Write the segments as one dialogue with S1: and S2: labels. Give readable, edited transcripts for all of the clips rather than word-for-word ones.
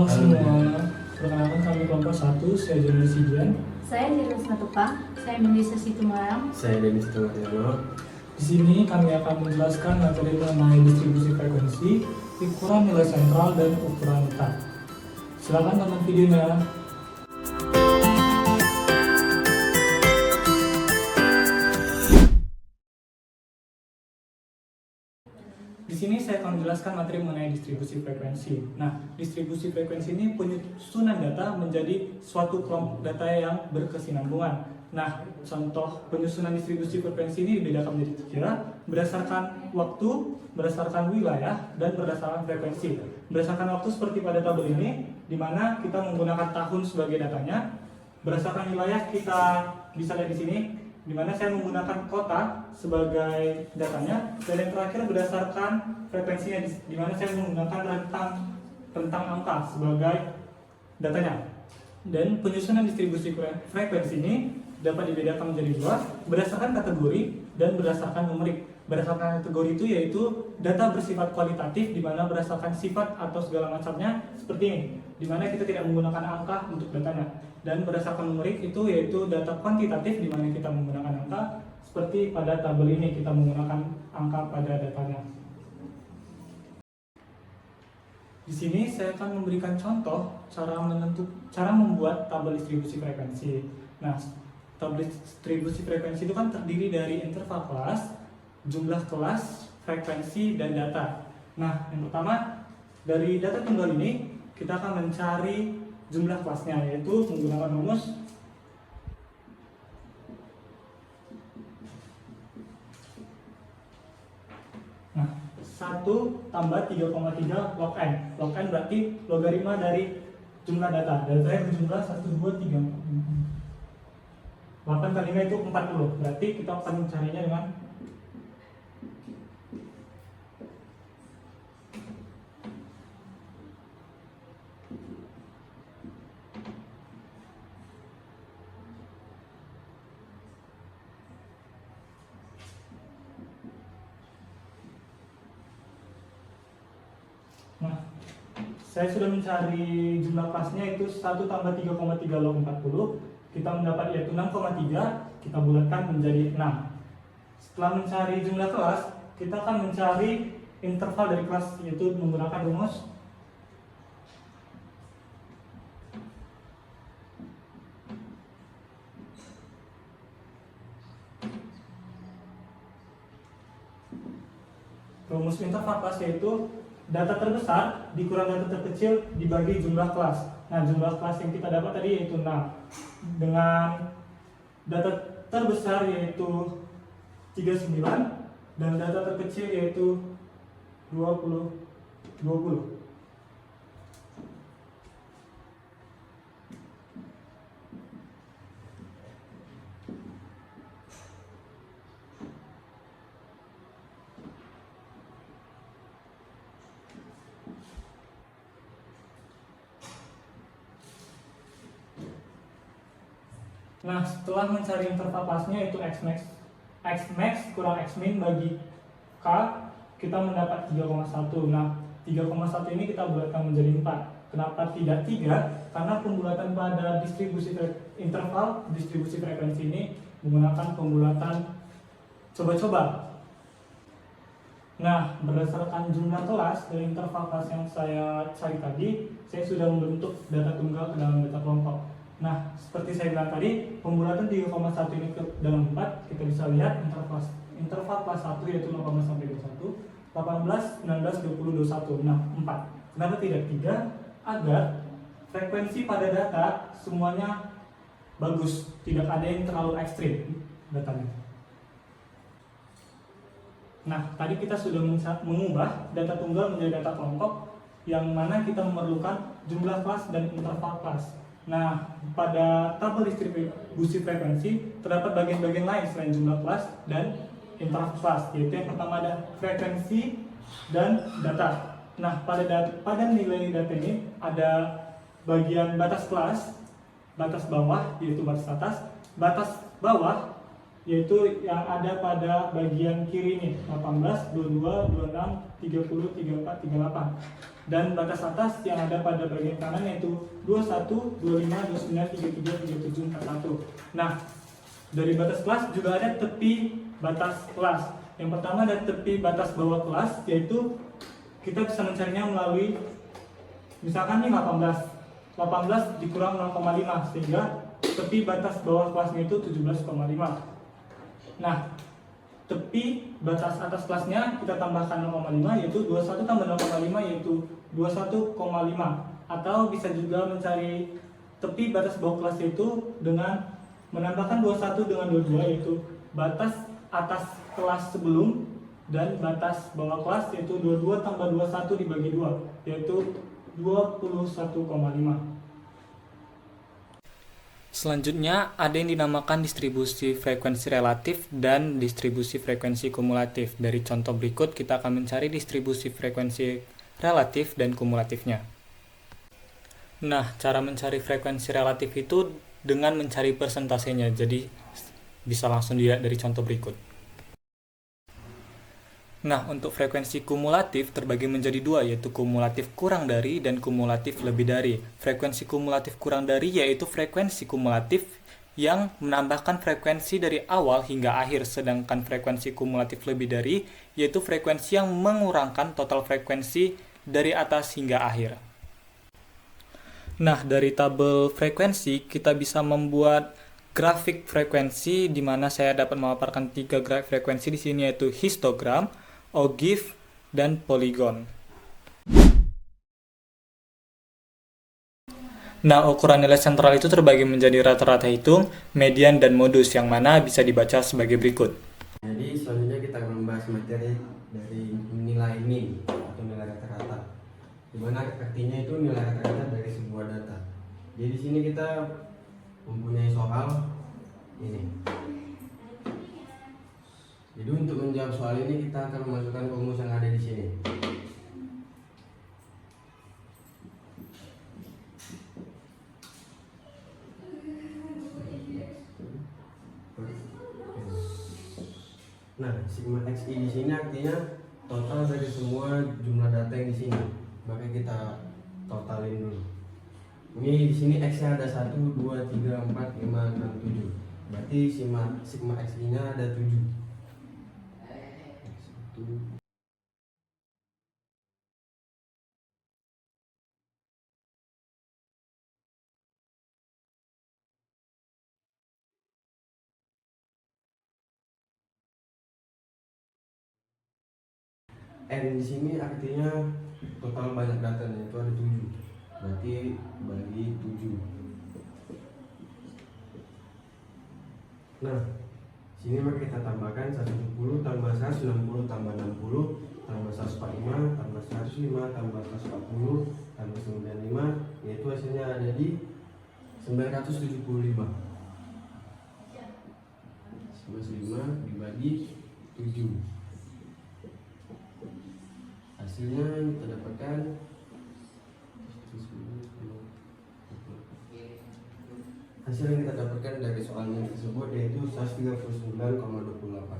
S1: Halo semua, perkenalkan kami kelompok 1, saya Joni Sidian.
S2: Saya Dirus Matupang, saya Melisa Situmarang.
S3: Saya Denny Situmariono.
S1: Di sini kami akan menjelaskan materi mengenai distribusi frekuensi, ukuran nilai sentral, dan ukuran letak. Silakan tonton videonya. Di sini saya akan menjelaskan materi mengenai distribusi frekuensi. Nah, distribusi frekuensi ini penyusunan data menjadi suatu kelompok data yang berkesinambungan. Nah, contoh penyusunan distribusi frekuensi ini dibedakan menjadi 3 berdasarkan waktu, berdasarkan wilayah, dan berdasarkan frekuensi. Berdasarkan waktu seperti pada tabel ini, di mana kita menggunakan tahun sebagai datanya. Berdasarkan wilayah kita bisa lihat di sini, di mana saya menggunakan kota sebagai datanya, dan yang terakhir berdasarkan frekuensinya, di mana saya menggunakan rentang angka sebagai datanya. Dan penyusunan distribusi frekuensi ini dapat dibedakan menjadi 2 berdasarkan kategori dan berdasarkan numerik. Berdasarkan kategori itu yaitu data bersifat kualitatif, di mana berdasarkan sifat atau segala macamnya seperti ini, di mana kita tidak menggunakan angka untuk datanya. Dan berdasarkan numerik itu yaitu data kuantitatif, di mana kita menggunakan angka seperti pada tabel ini, kita menggunakan angka pada datanya. Di sini saya akan memberikan contoh cara membuat tabel distribusi frekuensi. Nah, tabel distribusi frekuensi itu kan terdiri dari interval kelas, jumlah kelas, frekuensi, dan data. Nah, yang pertama dari data tunggal ini kita akan mencari jumlah kelasnya, yaitu menggunakan rumus nah 1 tambah 3,3 log n. Log n berarti logaritma dari jumlah data. Data yang berjumlah 1, 2, 3, 8 kali 5 itu 40. Berarti kita akan mencarinya dengan Nah, saya sudah mencari jumlah kelasnya, itu 1 tambah 3,3 log 40. Kita mendapat yaitu 6,3, kita bulatkan menjadi 6. Setelah mencari jumlah kelas, kita akan mencari interval dari kelas, yaitu menggunakan rumus interval kelas, yaitu data terbesar dikurang data terkecil dibagi jumlah kelas. Nah, jumlah kelas yang kita dapat tadi yaitu 6. Dengan data terbesar yaitu 39 dan data terkecil yaitu 20. Nah, setelah mencari interval kelasnya yaitu Xmax kurang Xmin bagi K, kita mendapat 3,1. Nah, 3,1 ini kita bulatkan menjadi 4. Kenapa tidak 3? Karena pembulatan pada interval distribusi frekuensi ini menggunakan pembulatan coba-coba. Nah, berdasarkan jumlah kelas dari interval kelas yang saya cari tadi, saya sudah membentuk data tunggal ke dalam data kelompok. Nah, seperti saya bilang tadi, pembulatan 3,1 ini ke dalam 4, kita bisa lihat interval kelas 1 yaitu 0, sampai 21, 18, 19, 20, 21. Nah, 4. Kenapa tidak 3? Agar frekuensi pada data semuanya bagus, tidak ada yang terlalu ekstrim datanya. Nah, tadi kita sudah mengubah data tunggal menjadi data kelompok, yang mana kita memerlukan jumlah kelas dan interval kelas. Nah, pada tabel distribusi frekuensi terdapat bagian-bagian lain selain jumlah kelas dan interval kelas, yaitu yang pertama ada frekuensi dan data. Nah, pada nilai data ini ada bagian batas kelas, batas bawah yaitu batas bawah yaitu yang ada pada bagian kiri ini, 18, 22, 26, 30, 34, 38. Dan batas atas yang ada pada bagian kanan yaitu 21, 25, 29, 33, 37, 41. Nah, dari batas kelas juga ada tepi batas kelas. Yang pertama ada tepi batas bawah kelas, yaitu kita bisa mencarinya melalui misalkan nih 18 dikurang 0,5 sehingga tepi batas bawah kelasnya itu 17,5. Nah, tepi batas atas kelasnya kita tambahkan 0,5 yaitu 21 tambah 0,5 yaitu 21,5. Atau bisa juga mencari tepi batas bawah kelas itu dengan menambahkan 21 dengan 22 yaitu batas atas kelas sebelum dan batas bawah kelas yaitu 22 tambah 21 dibagi 2 yaitu 21,5.
S3: Selanjutnya ada yang dinamakan distribusi frekuensi relatif dan distribusi frekuensi kumulatif. Dari contoh berikut kita akan mencari distribusi frekuensi relatif dan kumulatifnya. Nah, cara mencari frekuensi relatif itu dengan mencari persentasenya. Jadi bisa langsung dilihat dari contoh berikut. Nah, untuk frekuensi kumulatif terbagi menjadi dua, yaitu kumulatif kurang dari dan kumulatif lebih dari. Frekuensi kumulatif kurang dari yaitu frekuensi kumulatif yang menambahkan frekuensi dari awal hingga akhir, sedangkan frekuensi kumulatif lebih dari yaitu frekuensi yang mengurangkan total frekuensi dari atas hingga akhir. Nah, dari tabel frekuensi kita bisa membuat grafik frekuensi di mana saya dapat memaparkan 3 grafik frekuensi di sini yaitu histogram, ogive, dan polygon. Nah, ukuran nilai sentral itu terbagi menjadi rata-rata hitung, median, dan modus yang mana bisa dibaca sebagai berikut.
S4: Jadi selanjutnya kita akan membahas materi dari nilai min atau nilai rata-rata. Di mana artinya itu nilai rata-rata dari sebuah data. Jadi di sini kita mempunyai soal ini. Jadi untuk menjawab soal ini kita akan memasukkan rumus yang ada di sini. Nah, sigma xi di sini artinya total dari semua jumlah data yang di sini. Maka kita totalin dulu. Ini di sini x-nya ada 1, 2, 3, 4, 5, 6, 7. Berarti sigma xi-nya ada 7. N di sini artinya total banyak datanya itu ada 7. Berarti bagi 7. Nah, sini maka kita tambahkan 170 tambah 160 tambah 60 tambah 145 tambah 105 tambah 140 tambah 95, yaitu hasilnya ada di 975. 975 dibagi 7. Hasilnya kita dapatkan hasil yang kita dapatkan dari soalnya tersebut yaitu 139,28.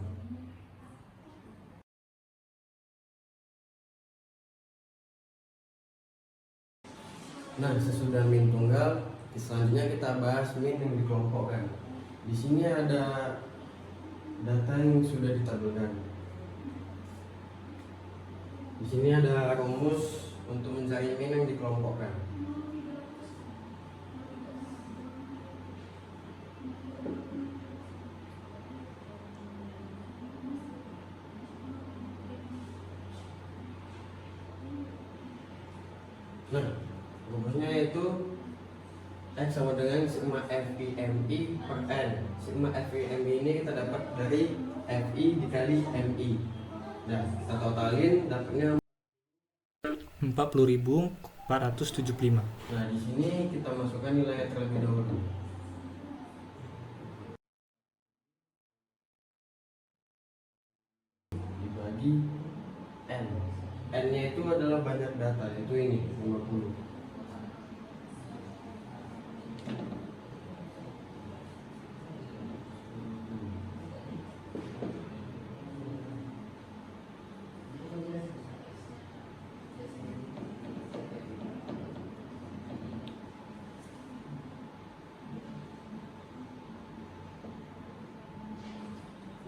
S4: Nah, sesudah min tunggal, selanjutnya kita bahas min yang dikelompokkan. Di sini ada data yang sudah ditabelkan. Di sini ada rumus untuk mencari min yang dikelompokkan. Nah, rumusnya yaitu X sama dengan sigma FIMI per N. Sigma FIMI ini kita dapat dari FI dikali MI. Nah, kita totalin dapatnya
S3: 40.475.
S4: Nah, di sini kita masukkan nilai terlebih dahulu. Dibagi N. N-nya itu adalah banyak data, yaitu ini 50.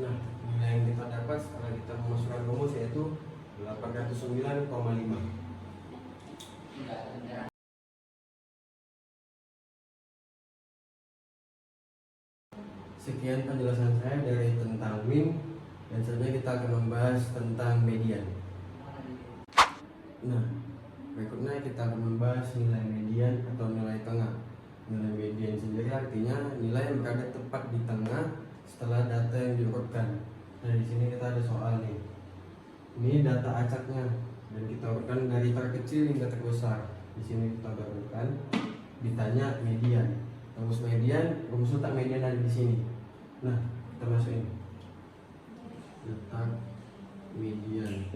S4: Nah, nilai yang kita dapat setelah kita memasukkan rumus yaitu 809,5. Sekian penjelasan saya dari tentang min, dan selanjutnya kita akan membahas tentang median. Nah, berikutnya kita akan membahas nilai median atau nilai tengah. Nilai median sendiri artinya nilai yang berada tepat di tengah setelah data yang diurutkan. Nah, di sini kita ada soal nih. Ini data acaknya dan kita urutkan dari terkecil hingga terbesar. Di sini kita urutkan. Ditanya median. Rumus median, rumus letak median ada di sini. Nah, kita masukin letak median.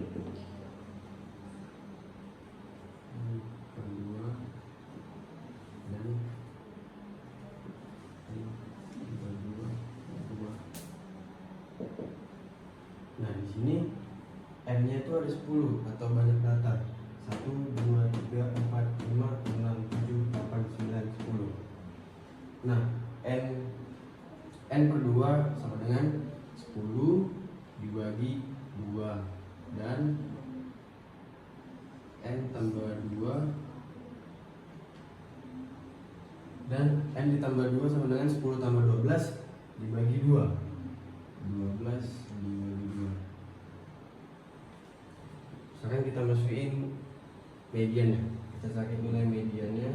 S4: Kedua dan kedua. Nah, di sini M-nya itu ada 10 atau banyak data. 1, 2, 3, 4, 5, 6, 7, 8, 9, 10. Nah, N per 2 sama dengan 10 dibagi 2 dan N tambah 2 dan N ditambah 2 sama dengan 10 tambah 12 dibagi 2. 12 dibagi 2. Sekarang kita masukin mediannya. Kita cari nilai mediannya,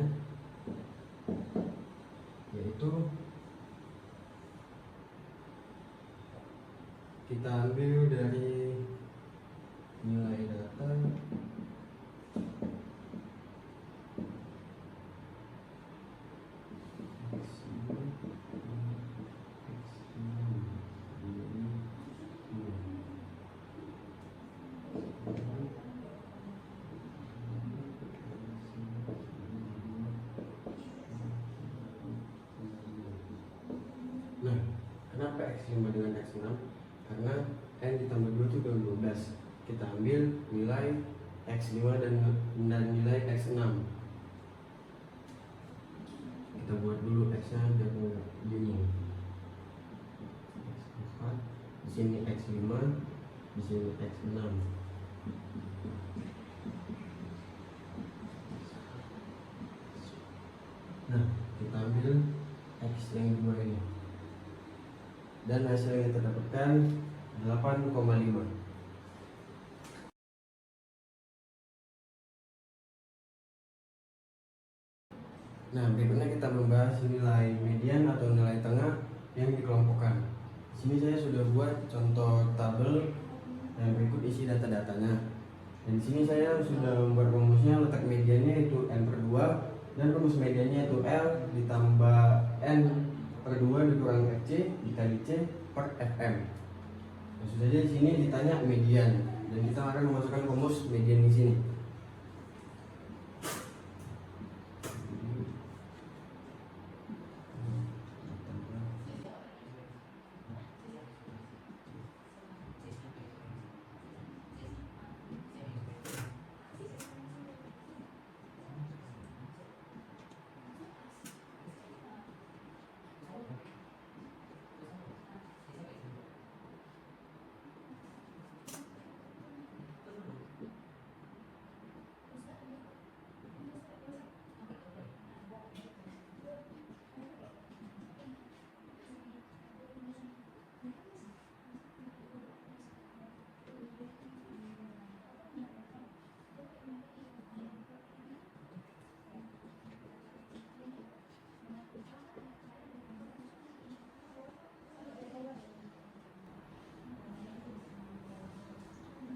S4: yaitu kita ambil dari nilai data Nah, kenapa X5 dengan X6? Karena N ditambah 2 itu 12. Kita ambil nilai X5 dan nilai X6. Kita buat dulu X-nya biar nggak bingung. X4, di sini X5, di sini X6. Nah, kita ambil X yang dua ini. Dan hasil yang kita dapatkan 8,5. Nah, berikutnya kita membahas nilai median atau nilai tengah yang dikelompokkan. Di sini saya sudah buat contoh tabel yang berikut isi data-datanya. Dan di sini saya sudah membuat rumusnya, letak mediannya itu N per 2 dan rumus mediannya itu L ditambah N per 2 dikurang FC dikali C per FM. Langsung saja di sini ditanya median dan kita akan memasukkan rumus median di sini.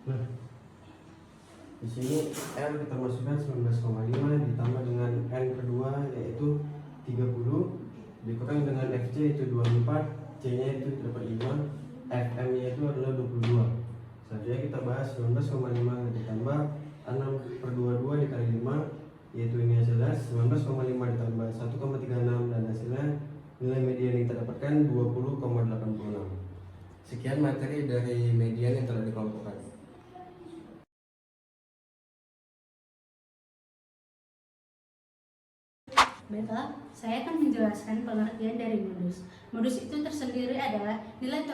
S4: Nah, di sini L kita masukkan 19,5 ditambah dengan N kedua yaitu 30 dikurang dengan FC itu 24, C nya itu dapat 5, FM nya itu adalah 22. Selanjutnya kita bahas 19,5 ditambah 6 per 22 dikali 5 yaitu ini hasilnya 19,5 ditambah 1,36 dan hasilnya nilai median yang kita dapatkan 20,86. Sekian materi dari median yang telah dikelompokkan.
S2: Baiklah, saya akan menjelaskan pengertian dari modus. Modus itu tersendiri adalah nilai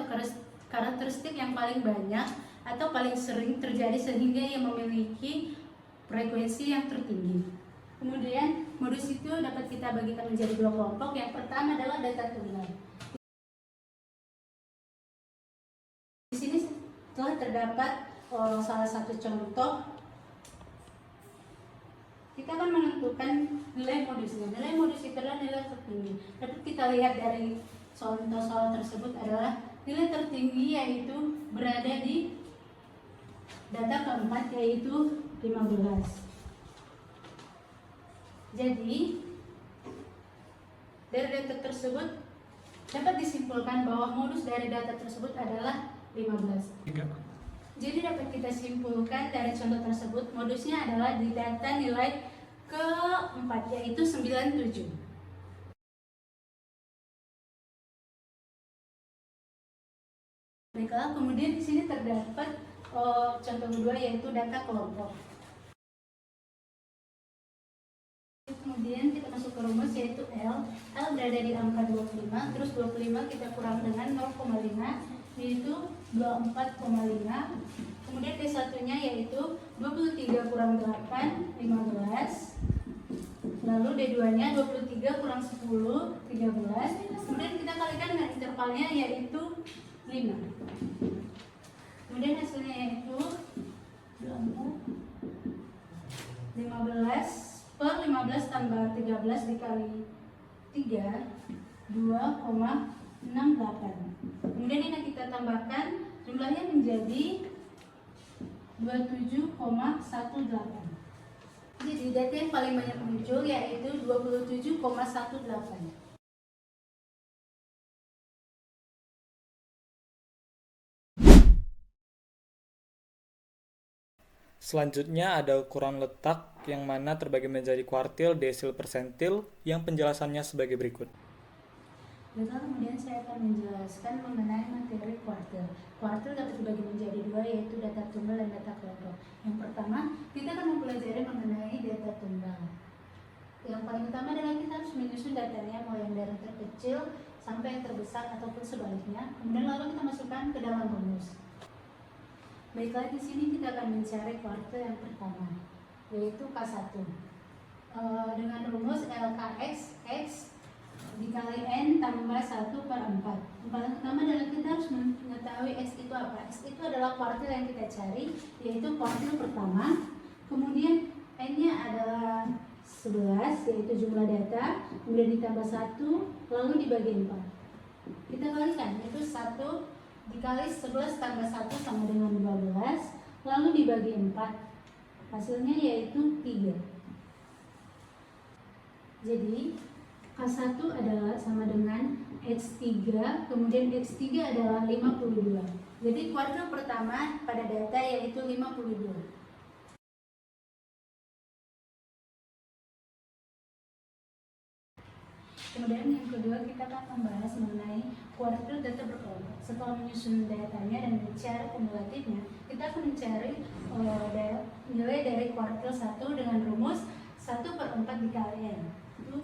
S2: karakteristik yang paling banyak atau paling sering terjadi sehingga ia memiliki frekuensi yang tertinggi. Kemudian modus itu dapat kita bagikan menjadi dua kelompok. Yang pertama adalah data tunggal. Di sini telah terdapat salah satu contoh. Kita akan menentukan nilai modusnya. Nilai modus itu adalah nilai tertinggi. Dapat kita lihat dari contoh soal tersebut adalah nilai tertinggi yaitu berada di data keempat yaitu 15. Jadi dari data tersebut dapat disimpulkan bahwa modus dari data tersebut adalah 15. Jadi dapat kita simpulkan dari contoh tersebut modusnya adalah di data nilai keempat yaitu 97. Baiklah, kemudian di sini terdapat contoh kedua yaitu data kelompok. Kemudian kita masuk ke rumus yaitu L. L berada di angka 25, terus 25 kita kurang dengan 0,5 yaitu 24,5. Kemudian D1-nya yaitu 23 kurang 8, 15. Lalu D2-nya 23 kurang 10, 13. Kemudian kita kalikan dengan intervalnya yaitu 5. Kemudian hasilnya yaitu 15 per 15 tambah 13 dikali 3, 2,68. Kemudian ini kita tambahkan jumlahnya menjadi 27,18. Jadi data yang paling banyak muncul yaitu 27,18.
S3: Selanjutnya ada ukuran letak yang mana terbagi menjadi kuartil, desil, persentil yang penjelasannya sebagai berikut.
S2: Baiklah, kemudian saya akan menjelaskan mengenai materi kuartil. Kuartil dapat dibagi menjadi dua yaitu data tunggal dan data kelompok. Yang pertama, kita akan mempelajari mengenai data tunggal. Yang paling utama adalah kita harus menyusun datanya mulai dari terkecil sampai yang terbesar ataupun sebaliknya. Kemudian lalu kita masukkan ke dalam rumus. Baiklah, di sini kita akan mencari kuartil yang pertama, yaitu K1. Dengan rumus LKX, X dikali N tambah 1 per 4. Yang paling utama adalah kita harus mengetahui X itu apa. X itu adalah kuartil yang kita cari, yaitu kuartil pertama. Kemudian N-nya adalah 11, yaitu jumlah data. Kemudian ditambah 1, lalu dibagi 4. Kita kalikan, yaitu 1 dikali 11 tambah 1 sama dengan 12, lalu dibagi 4. Hasilnya yaitu 3. Jadi K1 adalah sama dengan X3, kemudian X3 adalah 52. Jadi kuartil pertama pada data yaitu 52. Kemudian yang kedua kita akan membahas mengenai kuartil data berkelompok. Setelah menyusun datanya dan mencari kumulatifnya, kita akan mencari nilai dari kuartil 1 dengan rumus 1 per 4 dikali N. Itu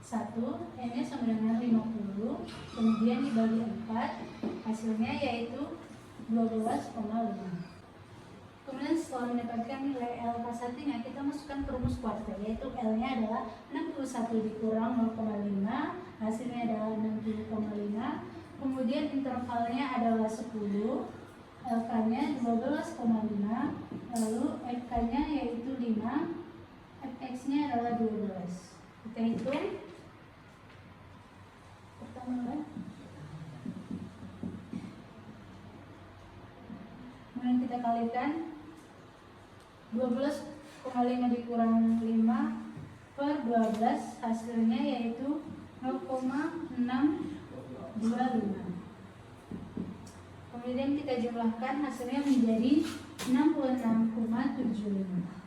S2: 1, N-nya sama dengan 50, kemudian dibagi 4, hasilnya yaitu 12,5. Kemudian setelah mendapatkan nilai LK1-nya, kita masukkan ke rumus kuartil, yaitu L-nya adalah 61 dikurang 0,5, hasilnya adalah 60,5. Kemudian intervalnya adalah 10, LK-nya 12,5, lalu FK-nya yaitu 5, FX-nya adalah 12. Kita hitung. Pertama, kemudian kita kalikan 12,5 dikurang 5 per 12, hasilnya yaitu 0,625. Kemudian kita jumlahkan, hasilnya menjadi 66,75.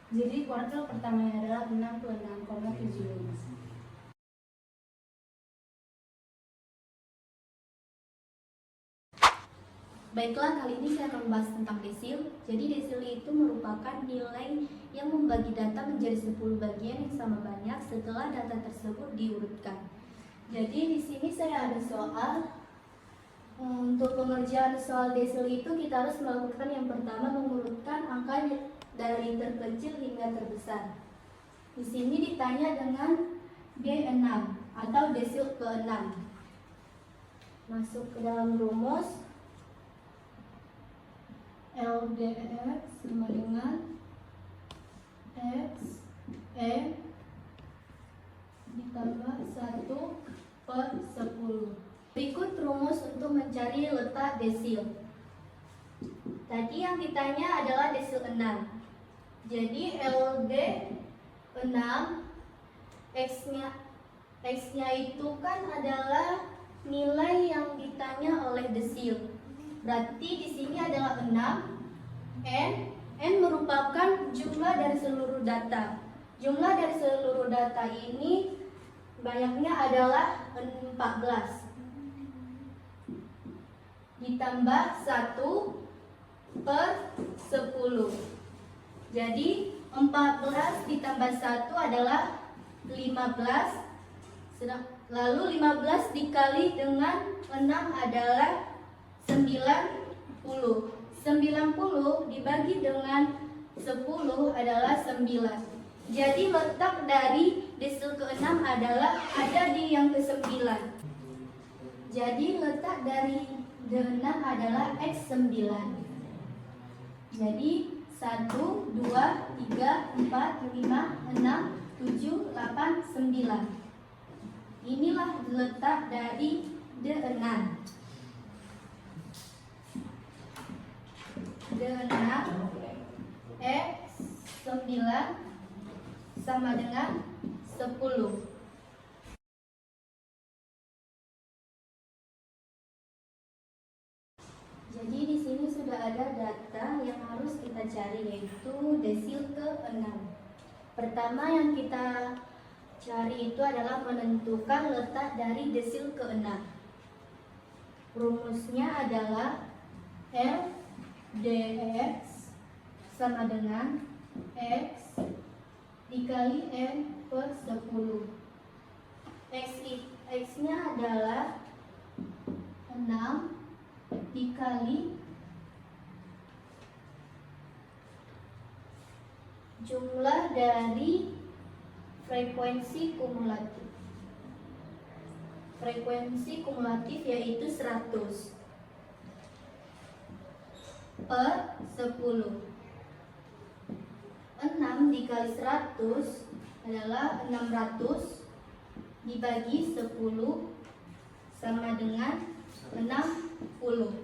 S2: Jadi kuartil pertamanya adalah 66,75.
S5: Baiklah, kali ini saya akan membahas tentang desil. Jadi desil itu merupakan nilai yang membagi data menjadi 10 bagian yang sama banyak setelah data tersebut diurutkan. Jadi di sini saya ada soal Untuk pengerjaan soal desil itu kita harus melakukan yang pertama mengurutkan angka dari terkecil hingga terbesar. Di sini ditanya dengan D6 atau desil ke-6. Masuk ke dalam rumus. LDX sama dengan X ditambah 1/10. Berikut rumus untuk mencari letak desil. Tadi yang ditanya adalah desil 6. Jadi LD 6 X-nya itu kan adalah nilai yang ditanya oleh desil. Berarti di sini adalah 6. N merupakan jumlah dari seluruh data. Jumlah dari seluruh data ini banyaknya adalah 14. Ditambah 1/10. Jadi 14 ditambah 1 adalah 15. Lalu 15 dikali dengan 6 adalah 90. 90 dibagi dengan 10 adalah 9. Jadi letak dari desil ke-6 adalah ada di yang ke-9. Jadi letak dari D6 adalah X9. Jadi 1, 2, 3, 4, 5, 6, 7, 8, 9. Inilah letak dari D6. D6 X9 sama dengan 10. Jadi di sini sudah ada data yang harus kita cari, yaitu desil ke-6. Pertama yang kita cari itu adalah menentukan letak dari desil ke-6. Rumusnya adalah LDX sama dengan X dikali N/10. X-nya adalah 6 dikali jumlah dari frekuensi kumulatif. Frekuensi kumulatif yaitu 100 per 10. 6 dikali 100 adalah 600 dibagi 10 sama dengan 60.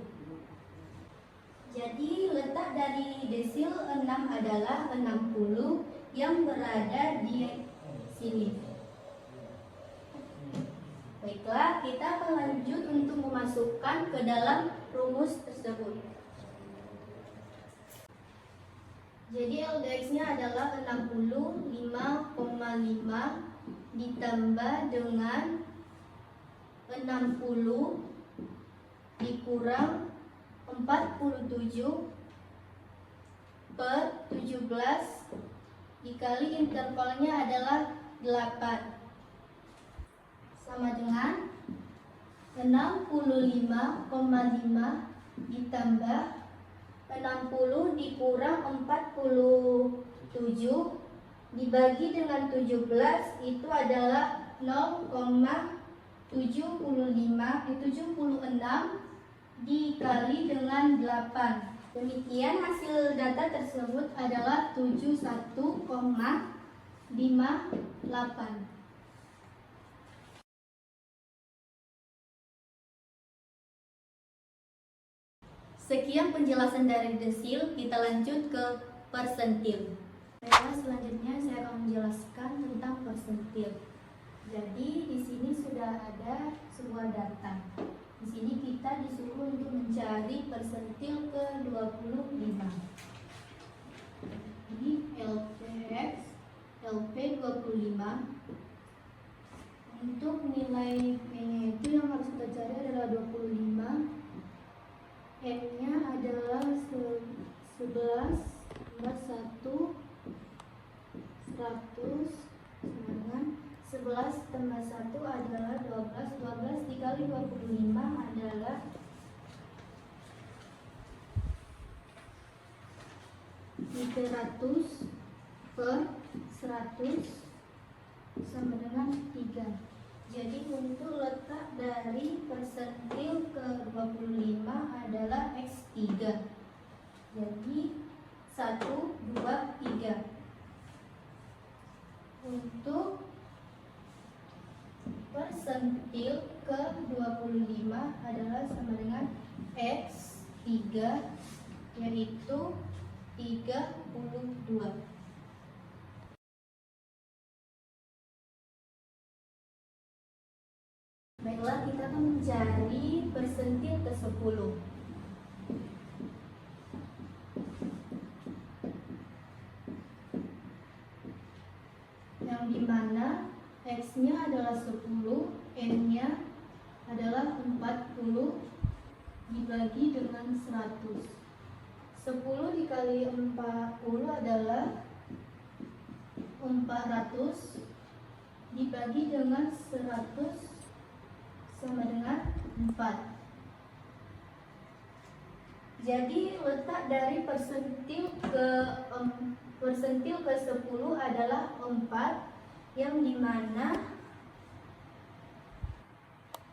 S5: Jadi letak dari desil 6 adalah 60 yang berada di sini. Baiklah, kita akan lanjut untuk memasukkan ke dalam rumus tersebut. Jadi LDX-nya adalah 65,5 ditambah dengan 60 dikurang 47 per 17 dikali intervalnya adalah 8 sama dengan 65,5 ditambah 60 dikurang 47 dibagi dengan 17 itu adalah 0,76 dikali dengan 8. Demikian hasil data tersebut adalah 71,58. Sekian penjelasan dari desil, kita lanjut ke persentil. Selanjutnya saya akan menjelaskan tentang persentil. Jadi di sini sudah ada sebuah data. Di sini kita disuruh untuk mencari persentil ke-25. Jadi LPX, LP 25. Untuk nilai P-nya itu yang harus kita cari adalah 25. N-nya adalah 11 tambah 1, 100 sama dengan 11 tambah 1 adalah 12. 12 dikali 25 adalah
S2: 300 per 100 sama dengan 3. Jadi untuk letak dari persentil ke 25 adalah X3. Jadi 1, 2, 3. Untuk persentil ke 25 adalah sama dengan X3, yaitu 32. Baiklah, kita akan mencari persentil ke 10. Yang dimana X-nya adalah 10, N-nya adalah 40 dibagi dengan 100. 10 dikali 40 adalah 400 dibagi dengan 100 sama dengan 4. Jadi letak dari persentil ke 10 adalah 4, yang dimana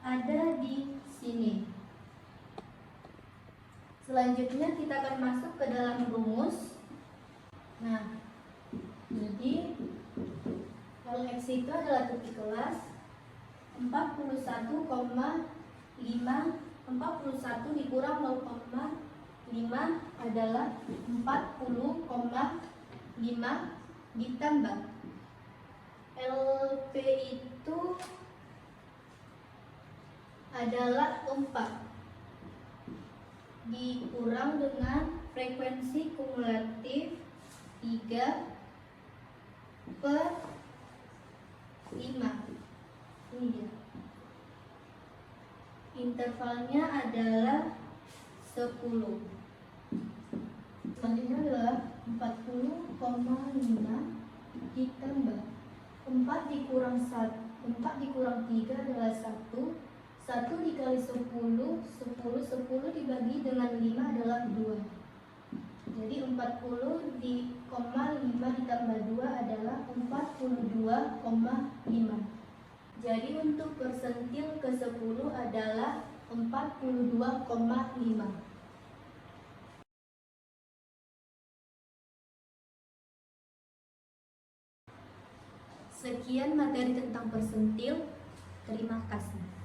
S2: ada di sini. Selanjutnya kita akan masuk ke dalam rumus. Nah, jadi Lx itu adalah titik kelas 41 dikurang 0,5 adalah 40,5 ditambah LP itu adalah 4 dikurang dengan frekuensi kumulatif 3 per 5. Ini dia. Intervalnya adalah 10. Selanjutnya adalah 40,5 ditambah 4 dikurang 3 adalah 1. 1 dikali 10 dibagi dengan 5 adalah 2. Jadi 40 di 5 ditambah 2 adalah 42,5. Jadi untuk persentil ke 10 adalah 42,5. Sekian materi tentang persentil. Terima kasih.